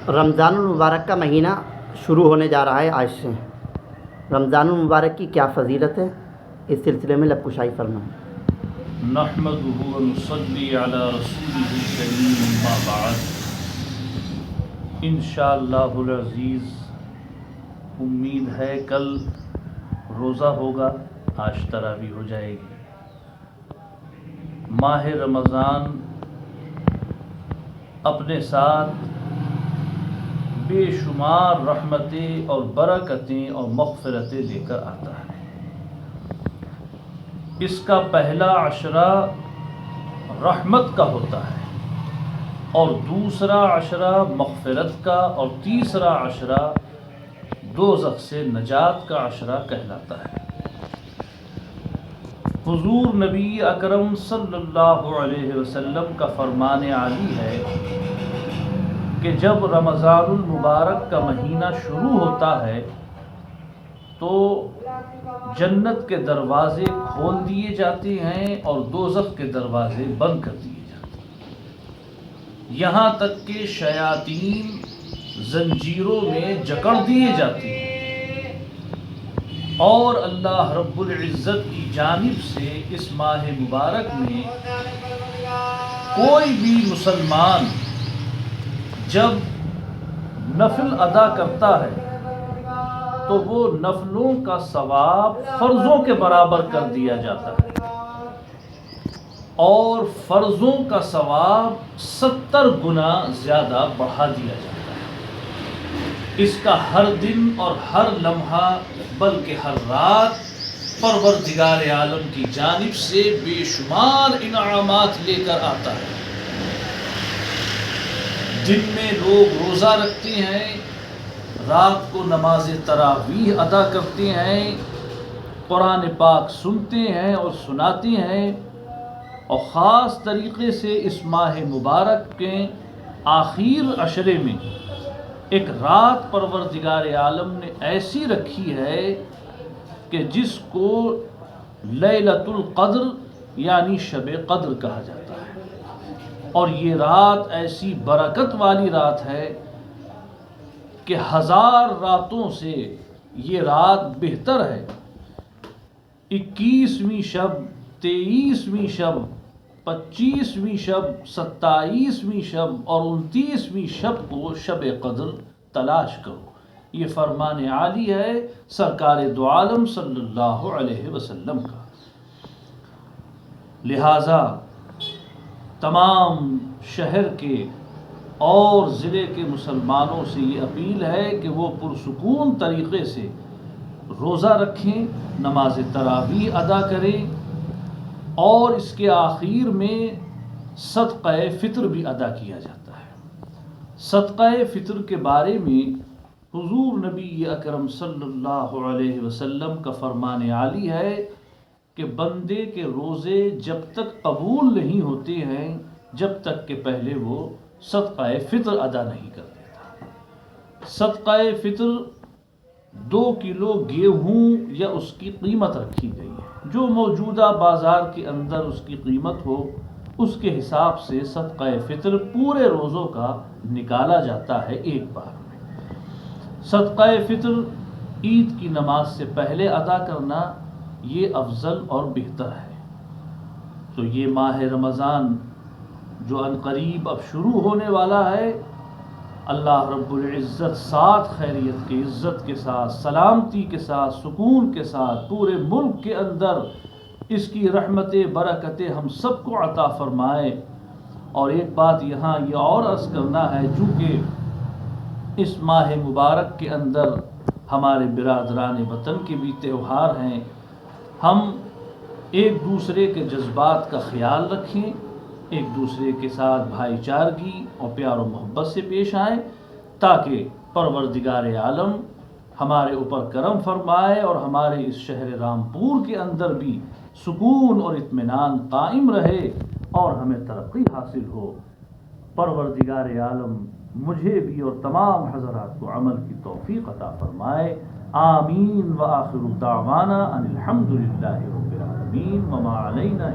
رمضان المبارک کا مہینہ شروع ہونے جا رہا ہے آج سے۔ رمضان المبارک کی کیا فضیلت ہے، اس سلسلے میں لب کشائی فرمائیں۔ نحمدہ و نصلی علی رسولہ الکریم، اما بعد۔ انشاءاللہ العزیز امید ہے کل روزہ ہوگا، آج تراویح ہو جائے گی۔ ماہ رمضان اپنے ساتھ بے شمار رحمتیں اور برکتیں اور مغفرتیں لے کر آتا ہے۔ اس کا پہلا عشرہ رحمت کا ہوتا ہے، اور دوسرا عشرہ مغفرت کا، اور تیسرا عشرہ دوزخ سے نجات کا عشرہ کہلاتا ہے۔ حضور نبی اکرم صلی اللہ علیہ وسلم کا فرمان عالی ہے کہ جب رمضان المبارک کا مہینہ شروع ہوتا ہے تو جنت کے دروازے کھول دیے جاتے ہیں اور دوزخ کے دروازے بند کر دیے جاتے ہیں، یہاں تک کہ شیاطین زنجیروں میں جکڑ دیے جاتے ہیں، اور اللہ رب العزت کی جانب سے اس ماہ مبارک میں کوئی بھی مسلمان جب نفل ادا کرتا ہے تو وہ نفلوں کا ثواب فرضوں کے برابر کر دیا جاتا ہے، اور فرضوں کا ثواب 70 گنا زیادہ بڑھا دیا جاتا ہے۔ اس کا ہر دن اور ہر لمحہ بلکہ ہر رات پروردگار عالم کی جانب سے بے شمار انعامات لے کر آتا ہے۔ دن میں لوگ روزہ رکھتے ہیں، رات کو نماز تراویح ادا کرتے ہیں، قرآن پاک سنتے ہیں اور سناتے ہیں، اور خاص طریقے سے اس ماہ مبارک کے آخر عشرے میں ایک رات پروردگار عالم نے ایسی رکھی ہے کہ جس کو لیلۃ القدر یعنی شب قدر کہا جاتا ہے، اور یہ رات ایسی برکت والی رات ہے کہ 1000 راتوں سے یہ رات بہتر ہے۔ 21ویں شب، 23ویں شب، 25ویں شب، 27ویں شب اور 29ویں شب کو شب قدر تلاش کرو، یہ فرمان عالی ہے سرکار دو عالم صلی اللہ علیہ وسلم کا۔ لہٰذا تمام شہر کے اور ضلع کے مسلمانوں سے یہ اپیل ہے کہ وہ پرسکون طریقے سے روزہ رکھیں، نماز تراویح ادا کریں، اور اس کے آخر میں صدقہ فطر بھی ادا کیا جاتا ہے۔ صدقہ فطر کے بارے میں حضور نبی اکرم صلی اللہ علیہ وسلم کا فرمان عالی ہے کہ بندے کے روزے جب تک قبول نہیں ہوتے ہیں جب تک کہ پہلے وہ صدقہ فطر ادا نہیں کر دیتا۔ صدقہ فطر 2 کلو گیہوں یا اس کی قیمت رکھی گئی ہے، جو موجودہ بازار کے اندر اس کی قیمت ہو، اس کے حساب سے صدقہ فطر پورے روزوں کا نکالا جاتا ہے ایک بار میں۔ صدقہ فطر عید کی نماز سے پہلے ادا کرنا یہ افضل اور بہتر ہے۔ تو یہ ماہ رمضان جو عنقریب اب شروع ہونے والا ہے، اللہ رب العزت ساتھ خیریت کی عزت کے ساتھ، سلامتی کے ساتھ، سکون کے ساتھ پورے ملک کے اندر اس کی رحمتیں برکتیں ہم سب کو عطا فرمائے۔ اور ایک بات یہاں یہ اور عرض کرنا ہے، چونکہ اس ماہ مبارک کے اندر ہمارے برادران وطن کے بھی تہوار ہیں، ہم ایک دوسرے کے جذبات کا خیال رکھیں، ایک دوسرے کے ساتھ بھائی چارگی اور پیار و محبت سے پیش آئیں، تاکہ پروردگار عالم ہمارے اوپر کرم فرمائے اور ہمارے اس شہر رامپور کے اندر بھی سکون اور اطمینان قائم رہے اور ہمیں ترقی حاصل ہو۔ پروردگار عالم مجھے بھی اور تمام حضرات کو عمل کی توفیق عطا فرمائے۔ آمین۔ وآخر دعوانا ان الحمد للہ رب العالمین وما علینا